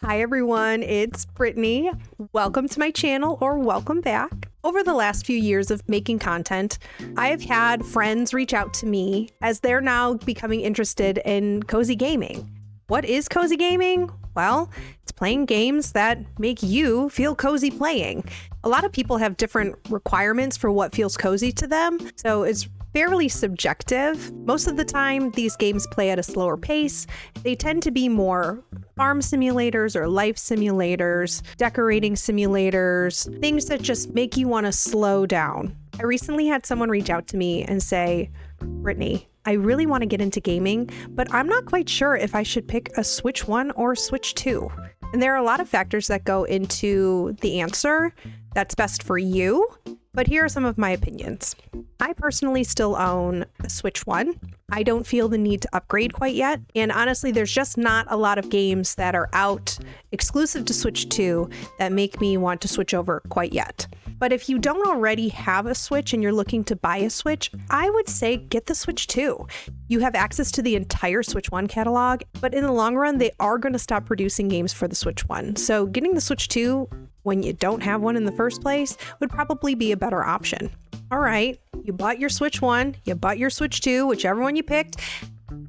Hi everyone, it's Brittany. Welcome to my channel, or welcome back. Over the last few years of making content, I have had friends reach out to me as they're now becoming interested in cozy gaming. What is cozy gaming? Well, it's playing games that make you feel cozy playing. A lot of people have different requirements for what feels cozy to them, so it's fairly subjective. Most of the time, these games play at a slower pace. They tend to be more farm simulators or life simulators, decorating simulators, things that just make you want to slow down. I recently had someone reach out to me and say, Brittany, I really want to get into gaming, but I'm not quite sure if I should pick a Switch 1 or Switch 2. And there are a lot of factors that go into the answer that's best for you, but here are some of my opinions. I personally still own a Switch 1. I don't feel the need to upgrade quite yet. And honestly, there's just not a lot of games that are out exclusive to Switch 2 that make me want to switch over quite yet. But if you don't already have a Switch and you're looking to buy a Switch, I would say get the Switch 2. You have access to the entire Switch 1 catalog, but in the long run, they are going to stop producing games for the Switch 1. So getting the Switch 2 when you don't have one in the first place would probably be a better option. All right, you bought your Switch 1, you bought your Switch 2, whichever one you picked.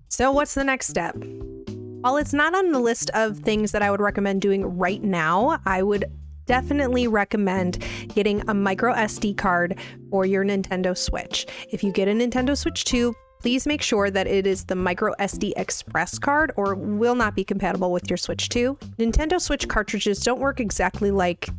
So what's the next step? While it's not on the list of things that I would recommend doing right now, I would definitely recommend getting a micro SD card for your Nintendo Switch. If you get a Nintendo Switch 2, please make sure that it is the micro SD Express card or will not be compatible with your Switch 2. Nintendo Switch cartridges don't work exactly like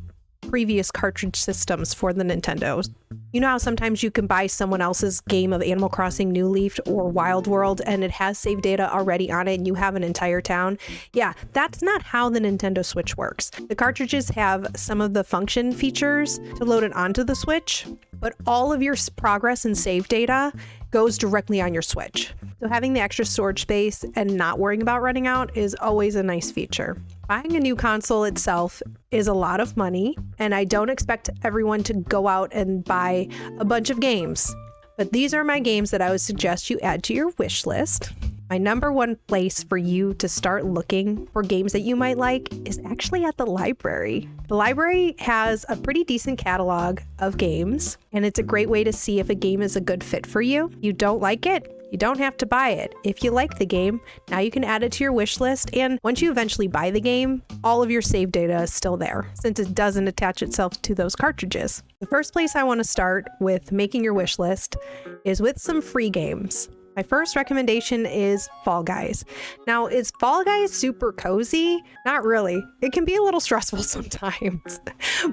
previous cartridge systems for the Nintendos. You know how sometimes you can buy someone else's game of Animal Crossing New Leaf or Wild World and it has save data already on it and you have an entire town? Yeah, that's not how the Nintendo Switch works. The cartridges have some of the function features to load it onto the Switch, but all of your progress and save data goes directly on your Switch. So having the extra storage space and not worrying about running out is always a nice feature. Buying a new console itself is a lot of money, and I don't expect everyone to go out and buy a bunch of games. But these are my games that I would suggest you add to your wish list. My number one place for you to start looking for games that you might like is actually at the library. The library has a pretty decent catalog of games, and it's a great way to see if a game is a good fit for you. You don't like it? You don't have to buy it. If you like the game, now you can add it to your wish list, and once you eventually buy the game, all of your save data is still there, since it doesn't attach itself to those cartridges. The first place I want to start with making your wish list is with some free games. My first recommendation is Fall Guys. Now, is Fall Guys super cozy? Not really. It can be a little stressful sometimes,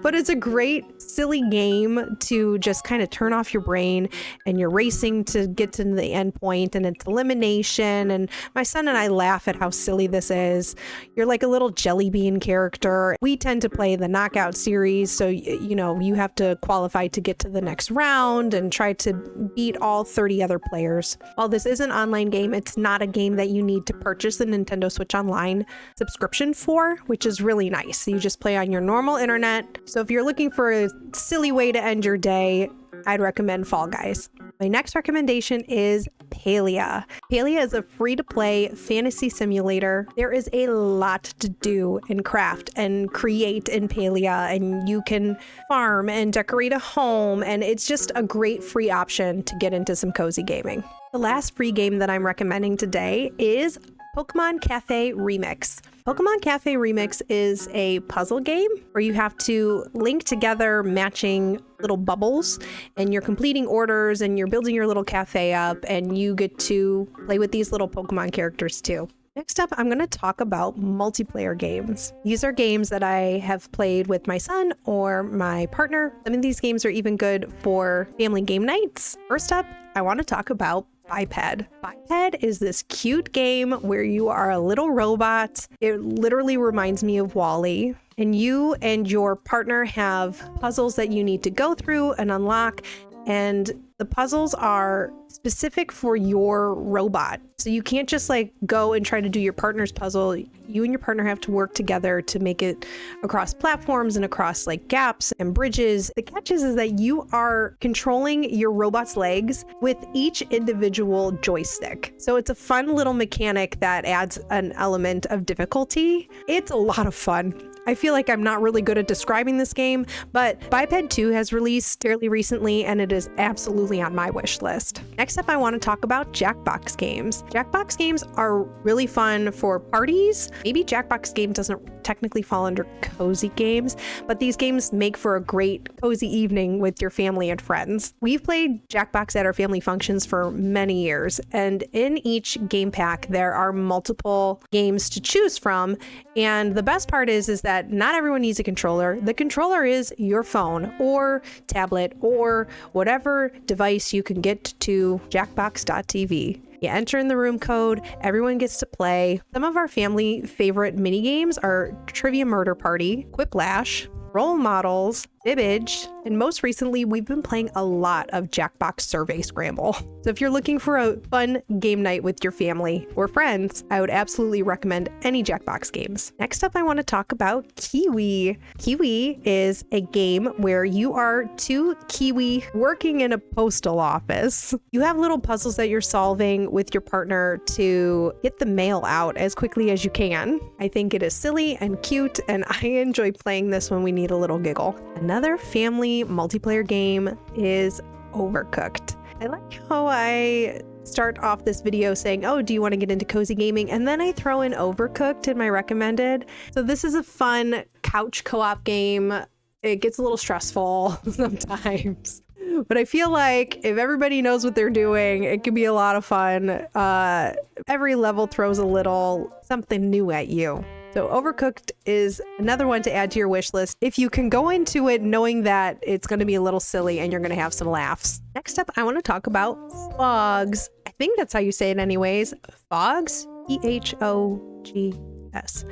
but it's a great, silly game to just kind of turn off your brain, and you're racing to get to the end point, and it's elimination. And my son and I laugh at how silly this is. You're like a little jelly bean character. We tend to play the knockout series, so you have to qualify to get to the next round and try to beat all 30 other players. While this is an online game, it's not a game that you need to purchase the Nintendo Switch Online subscription for, which is really nice. You just play on your normal internet. So if you're looking for a silly way to end your day, I'd recommend Fall Guys. My next recommendation is Palia. Palia is a free-to-play fantasy simulator. There is a lot to do and craft and create in Palia, and you can farm and decorate a home, and it's just a great free option to get into some cozy gaming. The last free game that I'm recommending today is Pokemon Cafe Remix. Pokemon Cafe Remix is a puzzle game where you have to link together matching little bubbles, and you're completing orders and you're building your little cafe up, and you get to play with these little Pokemon characters too. Next up, I'm going to talk about multiplayer games. These are games that I have played with my son or my partner. Some of these games are even good for family game nights. First up, I want to talk about Biped. Biped is this cute game where you are a little robot. It literally reminds me of WALL-E. And you and your partner have puzzles that you need to go through and unlock. And the puzzles are specific for your robot. So you can't just like go and try to do your partner's puzzle. You and your partner have to work together to make it across platforms and across like gaps and bridges. The catch is that you are controlling your robot's legs with each individual joystick. So it's a fun little mechanic that adds an element of difficulty. It's a lot of fun. I feel like I'm not really good at describing this game, but Biped 2 has released fairly recently and it is absolutely on my wish list. Next up, I want to talk about Jackbox games. Jackbox games are really fun for parties. Maybe Jackbox game doesn't technically fall under cozy games, but these games make for a great cozy evening with your family and friends. We've played Jackbox at our family functions for many years, and in each game pack, there are multiple games to choose from. And the best part is that not everyone needs a controller. The controller is your phone or tablet or whatever device you can get to jackbox.tv. You enter in the room code, everyone gets to play. Some of our family favorite mini games are Trivia Murder Party, Quiplash, Role Models, Fibbage, and most recently, we've been playing a lot of Jackbox Survey Scramble. So if you're looking for a fun game night with your family or friends, I would absolutely recommend any Jackbox games. Next up, I want to talk about Kiwi. Kiwi is a game where you are two Kiwi working in a postal office. You have little puzzles that you're solving with your partner to get the mail out as quickly as you can. I think it is silly and cute, and I enjoy playing this when we need a little giggle. Another family multiplayer game is Overcooked. I like how I start off this video saying, oh, do you want to get into cozy gaming? And then I throw in Overcooked in my recommended. So this is a fun couch co-op game. It gets a little stressful sometimes, but I feel like if everybody knows what they're doing, it can be a lot of fun. Every level throws a little something new at you. So Overcooked is another one to add to your wish list if you can go into it knowing that it's going to be a little silly and you're going to have some laughs. Next up, I want to talk about Phogs. I think that's how you say it anyways. Phogs? Phogs.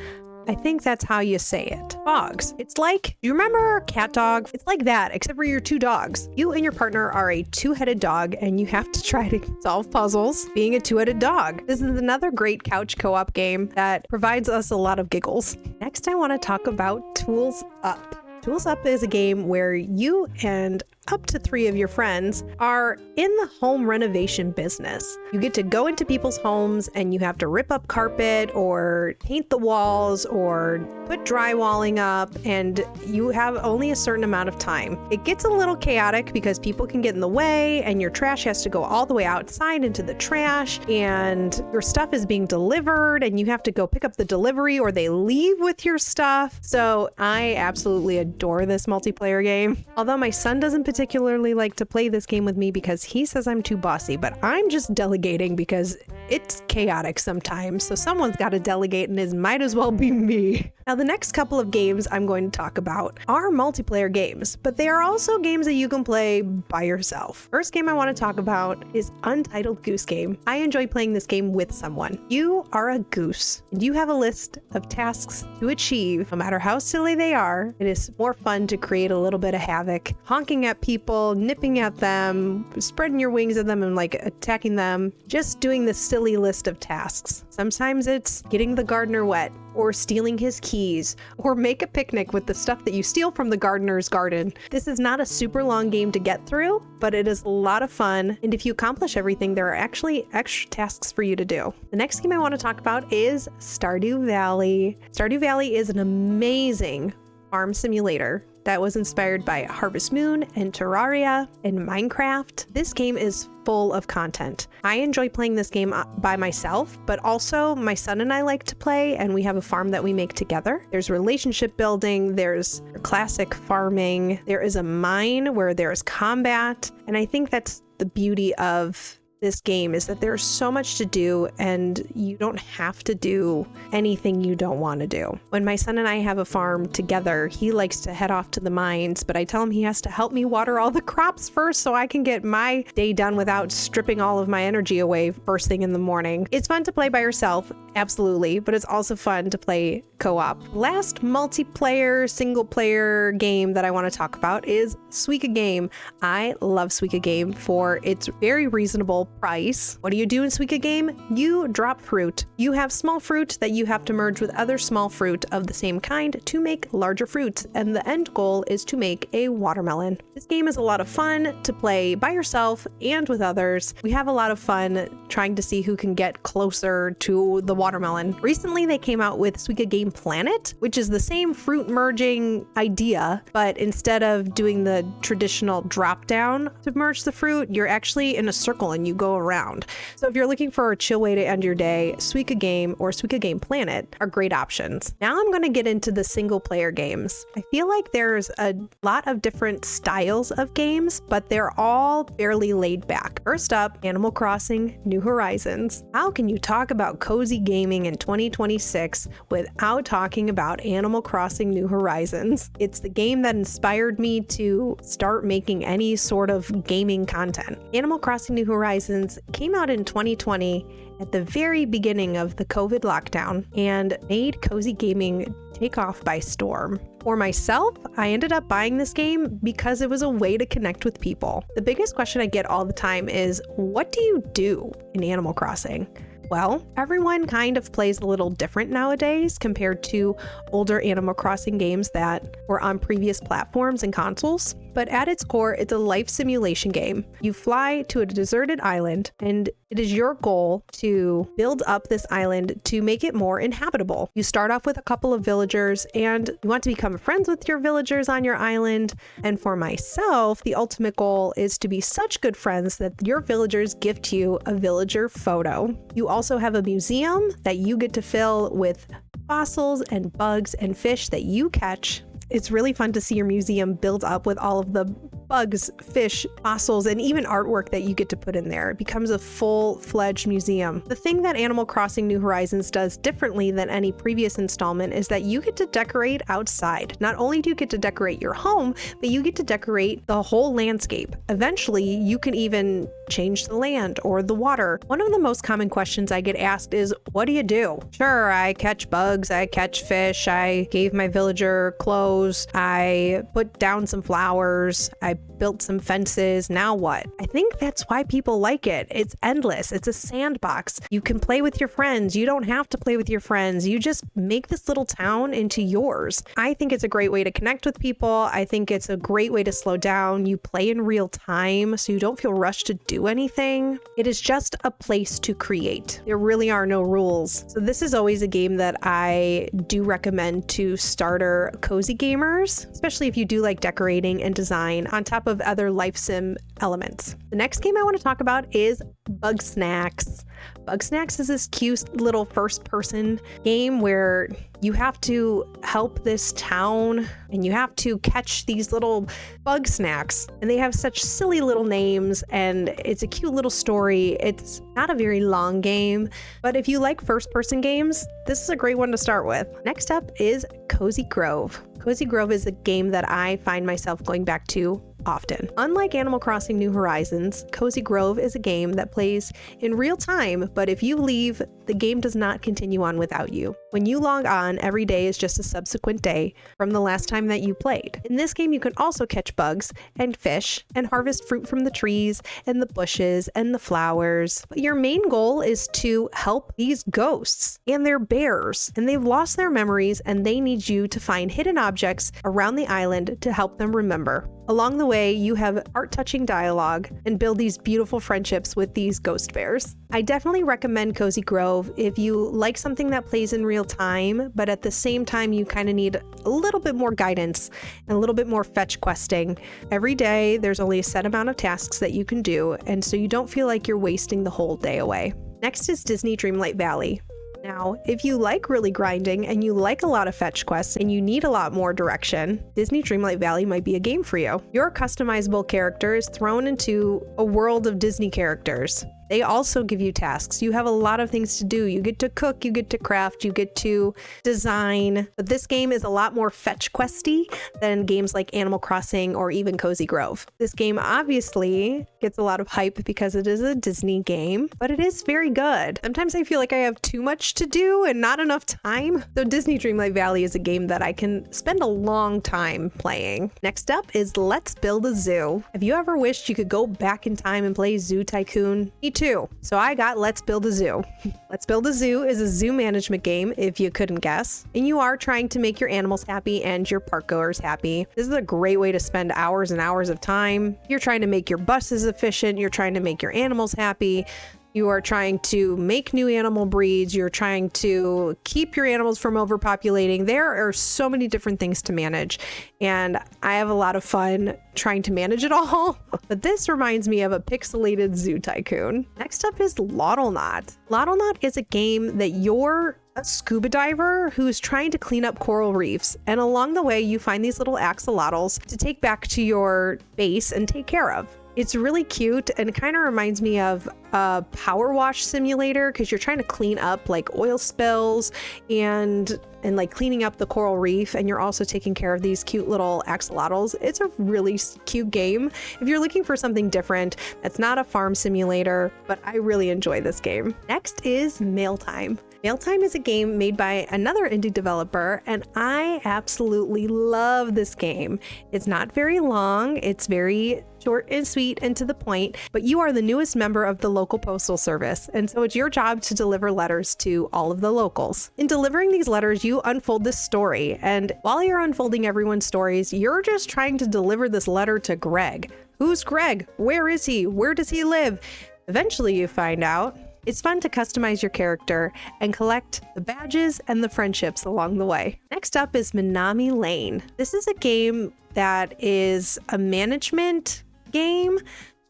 I think that's how you say it. Phogs. It's like, you remember Cat Dog? It's like that, except for your two dogs. You and your partner are a two-headed dog, and you have to try to solve puzzles being a two-headed dog. This is another great couch co-op game that provides us a lot of giggles. Next, I want to talk about Tools Up. Tools Up is a game where you and up to 3 of your friends are in the home renovation business. You get to go into people's homes and you have to rip up carpet or paint the walls or put drywalling up, and you have only a certain amount of time. It gets a little chaotic because people can get in the way and your trash has to go all the way outside into the trash, and your stuff is being delivered and you have to go pick up the delivery or they leave with your stuff. So I absolutely adore this multiplayer game. Although my son doesn't particularly like to play this game with me because he says I'm too bossy, but I'm just delegating because it's chaotic sometimes. So someone's got to delegate, and it might as well be me. Now, the next couple of games I'm going to talk about are multiplayer games, but they are also games that you can play by yourself. First game I want to talk about is Untitled Goose Game. I enjoy playing this game with someone. You are a goose, and you have a list of tasks to achieve. No matter how silly they are, it is more fun to create a little bit of havoc, honking at people, nipping at them, spreading your wings at them and like attacking them, just doing this silly list of tasks. Sometimes it's getting the gardener wet, or stealing his keys, or make a picnic with the stuff that you steal from the gardener's garden. This is not a super long game to get through, but it is a lot of fun. And if you accomplish everything, there are actually extra tasks for you to do. The next game I want to talk about is Stardew Valley. Stardew Valley is an amazing farm simulator that was inspired by Harvest Moon and Terraria and Minecraft. This game is full of content. I enjoy playing this game by myself, but also my son and I like to play, and we have a farm that we make together. There's relationship building, there's classic farming, there is a mine where there's combat, and I think that's the beauty of this game, is that there's so much to do and you don't have to do anything you don't want to do. When my son and I have a farm together, he likes to head off to the mines, but I tell him he has to help me water all the crops first so I can get my day done without stripping all of my energy away first thing in the morning. It's fun to play by yourself, absolutely, but it's also fun to play co-op. Last multiplayer, single player game that I want to talk about is Suika Game. I love Suika Game for its very reasonable reasonable price. What do you do in Suika Game? You drop fruit. You have small fruit that you have to merge with other small fruit of the same kind to make larger fruits, and the end goal is to make a watermelon. This game is a lot of fun to play by yourself and with others. We have a lot of fun trying to see who can get closer to the watermelon. Recently, they came out with Suika Game Planet, which is the same fruit merging idea, but instead of doing the traditional drop down to merge the fruit, you're actually in a circle and you go around. So if you're looking for a chill way to end your day, Suika Game or Suika Game Planet are great options. Now I'm going to get into the single player games. I feel like there's a lot of different styles of games, but they're all fairly laid back. First up, Animal Crossing New Horizons. How can you talk about cozy gaming in 2026 without talking about Animal Crossing New Horizons? It's the game that inspired me to start making any sort of gaming content. Animal Crossing New Horizons came out in 2020 at the very beginning of the COVID lockdown and made cozy gaming take off by storm. For myself, I ended up buying this game because it was a way to connect with people. The biggest question I get all the time is, what do you do in Animal Crossing? Well, everyone kind of plays a little different nowadays compared to older Animal Crossing games that were on previous platforms and consoles. But at its core, it's a life simulation game. You fly to a deserted island, and it is your goal to build up this island to make it more inhabitable. You start off with a couple of villagers, and you want to become friends with your villagers on your island. And for myself, the ultimate goal is to be such good friends that your villagers gift you a villager photo. You also have a museum that you get to fill with fossils and bugs and fish that you catch. It's really fun to see your museum build up with all of the bugs, fish, fossils, and even artwork that you get to put in there. It becomes a full-fledged museum. The thing that Animal Crossing New Horizons does differently than any previous installment is that you get to decorate outside. Not only do you get to decorate your home, but you get to decorate the whole landscape. Eventually, you can even change the land or the water. One of the most common questions I get asked is, what do you do? Sure, I catch bugs, I catch fish, I gave my villager clothes, I put down some flowers, I built some fences. Now what? I think that's why people like it. It's endless. It's a sandbox. You can play with your friends. You don't have to play with your friends. You just make this little town into yours. I think it's a great way to connect with people. I think it's a great way to slow down. You play in real time, so you don't feel rushed to do anything. It is just a place to create. There really are no rules. So this is always a game that I do recommend to starter cozy gamers, especially if you do like decorating and design on top of other life sim elements. The next game I want to talk about is Bugsnax. Bugsnax is this cute little first-person game where you have to help this town and you have to catch these little bug snacks, and they have such silly little names, and it's a cute little story. It's not a very long game, but if you like first-person games, this is a great one to start with. Next up is Cozy Grove. Cozy Grove is a game that I find myself going back to often. Unlike Animal Crossing New Horizons, Cozy Grove is a game that plays in real time, but if you leave, the game does not continue on without you. When you log on, every day is just a subsequent day from the last time that you played. In this game, you can also catch bugs and fish and harvest fruit from the trees and the bushes and the flowers. But your main goal is to help these ghosts and their bears, and they've lost their memories and they need you to find hidden objects around the island to help them remember. Along the way, you have heart-touching dialogue and build these beautiful friendships with these ghost bears. I definitely recommend Cozy Grove if you like something that plays in real time, but at the same time, you kind of need a little bit more guidance and a little bit more fetch questing. Every day, there's only a set amount of tasks that you can do, and so you don't feel like you're wasting the whole day away. Next is Disney Dreamlight Valley. Now, if you like really grinding and you like a lot of fetch quests and you need a lot more direction, Disney Dreamlight Valley might be a game for you. Your customizable character is thrown into a world of Disney characters. They also give you tasks. You have a lot of things to do. You get to cook, you get to craft, you get to design. But this game is a lot more fetch questy than games like Animal Crossing or even Cozy Grove. This game obviously gets a lot of hype because it is a Disney game, but it is very good. Sometimes I feel like I have too much to do and not enough time. So Disney Dreamlight Valley is a game that I can spend a long time playing. Next up is Let's Build a Zoo. Have you ever wished you could go back in time and play Zoo Tycoon? Me too. So I got Let's Build a Zoo. Let's Build a Zoo is a zoo management game, if you couldn't guess. And you are trying to make your animals happy and your park goers happy. This is a great way to spend hours and hours of time. You're trying to make your buses efficient. You're trying to make your animals happy. You are trying to make new animal breeds. You're trying to keep your animals from overpopulating. There are so many different things to manage, and I have a lot of fun trying to manage it all. But this reminds me of a pixelated zoo tycoon. Next up is Lottleknot. Lottleknot is a game that you're a scuba diver who's trying to clean up coral reefs, and along the way you find these little axolotls to take back to your base and take care of. It's really cute and it kind of reminds me of a power wash simulator because you're trying to clean up like oil spills and like cleaning up the coral reef, and you're also taking care of these cute little axolotls. It's a really cute game if you're looking for something different that's not a farm simulator, but I really enjoy this game. Next is Mail Time. Mail Time is a game made by another indie developer, and I absolutely love this game. It's not very long, it's very short and sweet and to the point, but you are the newest member of the local postal service, and so it's your job to deliver letters to all of the locals. In delivering these letters, you unfold this story, and while you're unfolding everyone's stories, you're just trying to deliver this letter to Greg. Who's Greg? Where is he? Where does he live? Eventually you find out. It's fun to customize your character and collect the badges and the friendships along the way. Next up is Minami Lane. This is a game that is a management game,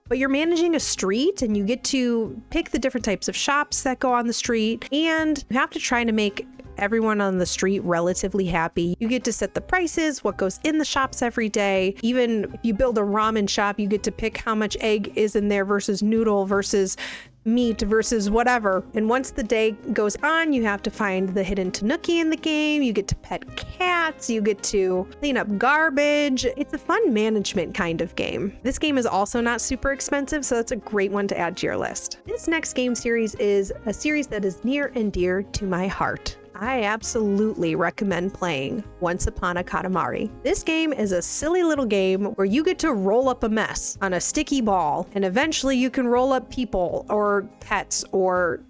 but you're managing a street and you get to pick the different types of shops that go on the street, and you have to try to make everyone on the street relatively happy. You get to set the prices, what goes in the shops every day. Even if you build a ramen shop, you get to pick how much egg is in there versus noodle versus meat versus whatever. And once the day goes on, you have to find the hidden tanuki in the game. You get to pet cats. You get to clean up garbage. It's a fun management kind of game. This game is also not super expensive, so that's a great one to add to your list. This next game series is a series that is near and dear to my heart. I absolutely recommend playing Once Upon a Katamari. This game is a silly little game where you get to roll up a mess on a sticky ball, and eventually you can roll up people or pets or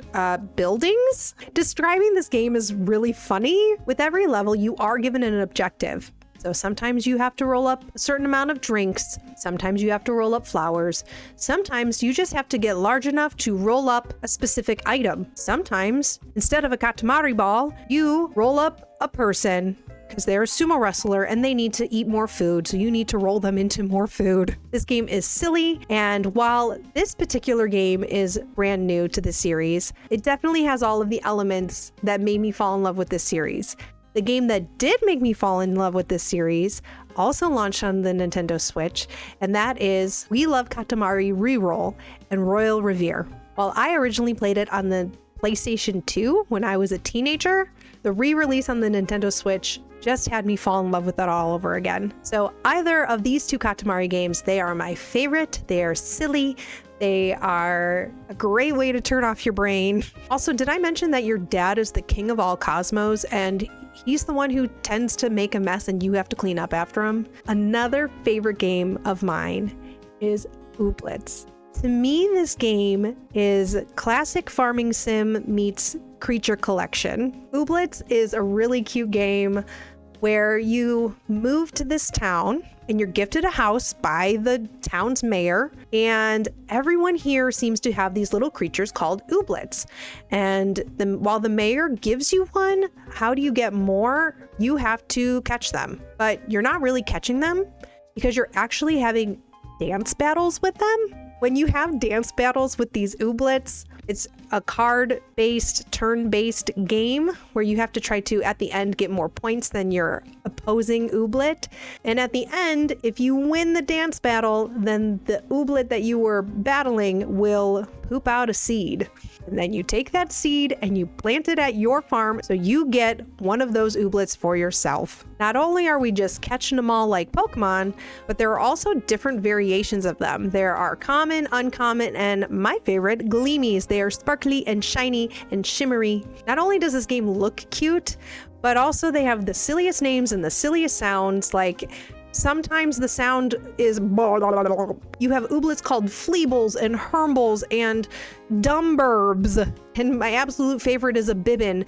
buildings. Describing this game is really funny. With every level, you are given an objective. So sometimes you have to roll up a certain amount of drinks. Sometimes you have to roll up flowers. Sometimes you just have to get large enough to roll up a specific item. Sometimes, instead of a Katamari ball, you roll up a person because they're a sumo wrestler and they need to eat more food, so you need to roll them into more food. This game is silly, and while this particular game is brand new to the series, it definitely has all of the elements that made me fall in love with this series. The game that did make me fall in love with this series also launched on the Nintendo Switch, and that is We Love Katamari Reroll and Royal Revere. While I originally played it on the PlayStation 2 when I was a teenager, the re-release on the Nintendo Switch just had me fall in love with it all over again. So either of these two Katamari games, they are my favorite. They are silly. They are a great way to turn off your brain. Also, did I mention that your dad is the king of all cosmos and he's the one who tends to make a mess and you have to clean up after him? Another favorite game of mine is Ooblets. To me, this game is classic farming sim meets creature collection. Ooblets is a really cute game where you move to this town and you're gifted a house by the town's mayor, and everyone here seems to have these little creatures called ooblets. And while the mayor gives you one, how do you get more? You have to catch them, but you're not really catching them because you're actually having dance battles with them. When you have dance battles with these ooblets, it's a card-based, turn-based game where you have to try to, at the end, get more points than your opposing ooblet. And at the end, if you win the dance battle, then the ooblet that you were battling will poop out a seed. And then you take that seed and you plant it at your farm so you get one of those ooblets for yourself. Not only are we just catching them all like Pokemon, but there are also different variations of them. There are common, uncommon, and my favorite, gleamies. They are sparkly and shiny and shimmery. Not only does this game look cute, but also they have the silliest names and the silliest sounds. Like Sometimes the sound is you have ooblets called fleebles and hermbles and dumburbs. And my absolute favorite is a bibbin.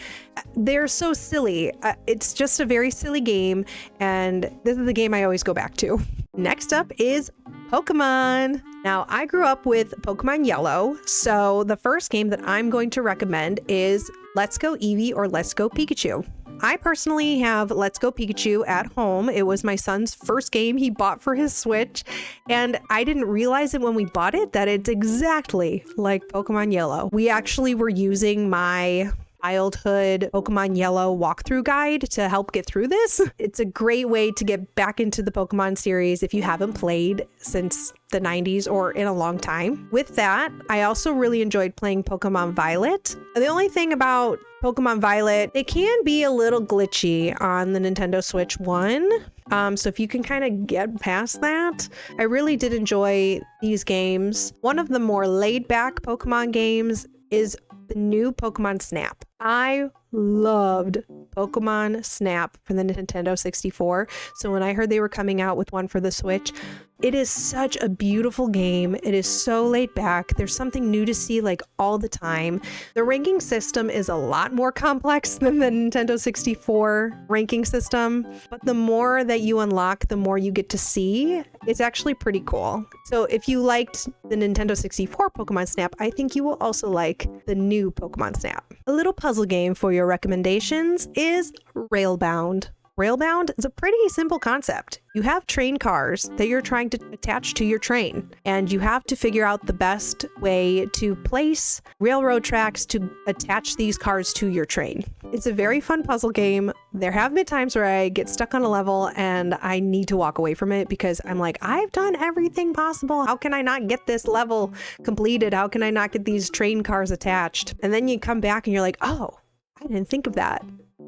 They're so silly. It's just a very silly game. And this is the game I always go back to. Next up is Pokemon. Now, I grew up with Pokemon Yellow, so the first game that I'm going to recommend is Let's Go Eevee or Let's Go Pikachu. I personally have Let's Go Pikachu at home. It was my son's first game he bought for his Switch, and I didn't realize it when we bought it that it's exactly like Pokemon Yellow. We actually were using my childhood Pokemon Yellow walkthrough guide to help get through this. It's a great way to get back into the Pokemon series if you haven't played since the 90s or in a long time. With that, I also really enjoyed playing Pokemon Violet. The only thing about Pokemon Violet, it can be a little glitchy on the Nintendo Switch 1. So if you can kind of get past that, I really did enjoy these games. One of the more laid back Pokemon games is the new Pokemon Snap. I loved Pokemon Snap for the Nintendo 64. So when I heard they were coming out with one for the Switch, it is such a beautiful game. It is so laid back. There's something new to see like all the time. The ranking system is a lot more complex than the Nintendo 64 ranking system, but the more that you unlock, the more you get to see. It's actually pretty cool. So if you liked the Nintendo 64 Pokemon Snap, I think you will also like the new Pokemon Snap. A little puzzle game for your recommendations is Railbound. Railbound is a pretty simple concept. You have train cars that you're trying to attach to your train, and you have to figure out the best way to place railroad tracks to attach these cars to your train. It's a very fun puzzle game. There have been times where I get stuck on a level and I need to walk away from it because I'm like, I've done everything possible. How can I not get this level completed? How can I not get these train cars attached? And then you come back and you're like, oh, I didn't think of that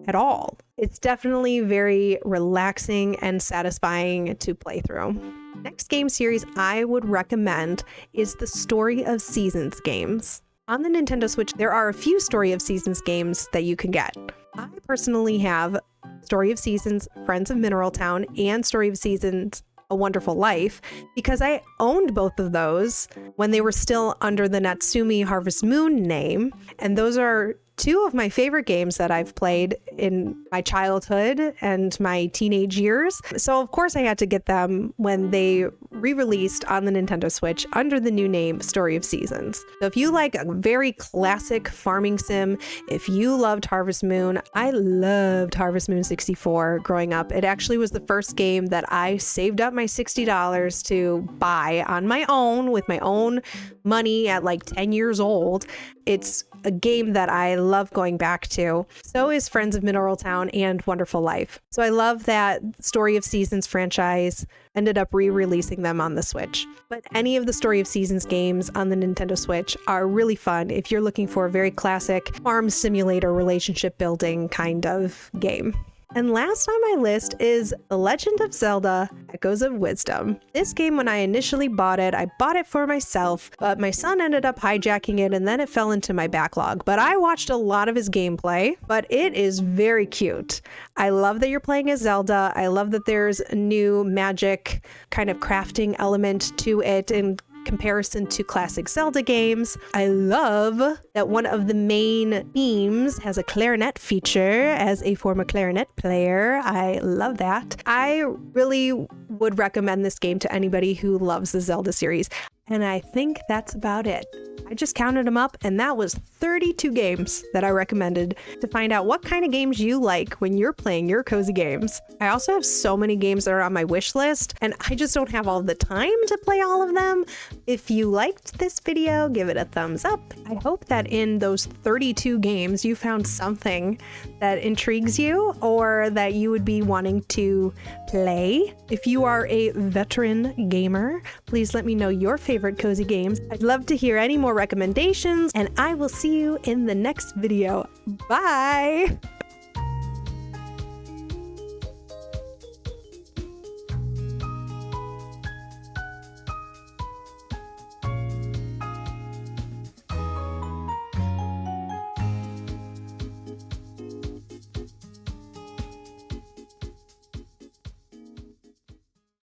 at all. It's definitely very relaxing and satisfying to play through. Next game series I would recommend is the Story of Seasons games. On the Nintendo Switch, there are a few Story of Seasons games that you can get. I personally have Story of Seasons, Friends of Mineral Town, and Story of Seasons, A Wonderful Life, because I owned both of those when they were still under the Natsumi Harvest Moon name, and those are two of my favorite games that I've played in my childhood and my teenage years. So of course I had to get them when they re-released on the Nintendo Switch under the new name Story of Seasons. So if you like a very classic farming sim, if you loved Harvest Moon, I loved Harvest Moon 64 growing up. It actually was the first game that I saved up my $60 to buy on my own with my own money at like 10 years old. It's a game that I love going back to. So is Friends of Mineral Town and Wonderful Life. So I love that Story of Seasons franchise ended up re-releasing them on the Switch. But any of the Story of Seasons games on the Nintendo Switch are really fun if you're looking for a very classic farm simulator relationship building kind of game. And last on my list is The Legend of Zelda: Echoes of Wisdom. This game, when I initially bought it, I bought it for myself, but my son ended up hijacking it and then it fell into my backlog. But I watched a lot of his gameplay, but it is very cute. I love that you're playing as Zelda. I love that there's a new magic kind of crafting element to it and comparison to classic Zelda games. I love that one of the main themes has a clarinet feature as a former clarinet player. I love that. I really would recommend this game to anybody who loves the Zelda series. And I think that's about it. I just counted them up, and that was 32 games that I recommended to find out what kind of games you like when you're playing your cozy games. I also have so many games that are on my wish list, and I just don't have all the time to play all of them. If you liked this video, give it a thumbs up. I hope that in those 32 games, you found something that intrigues you or that you would be wanting to play. If you are a veteran gamer, please let me know your favorite cozy games. I'd love to hear any more recommendations, and I will see you in the next video. Bye!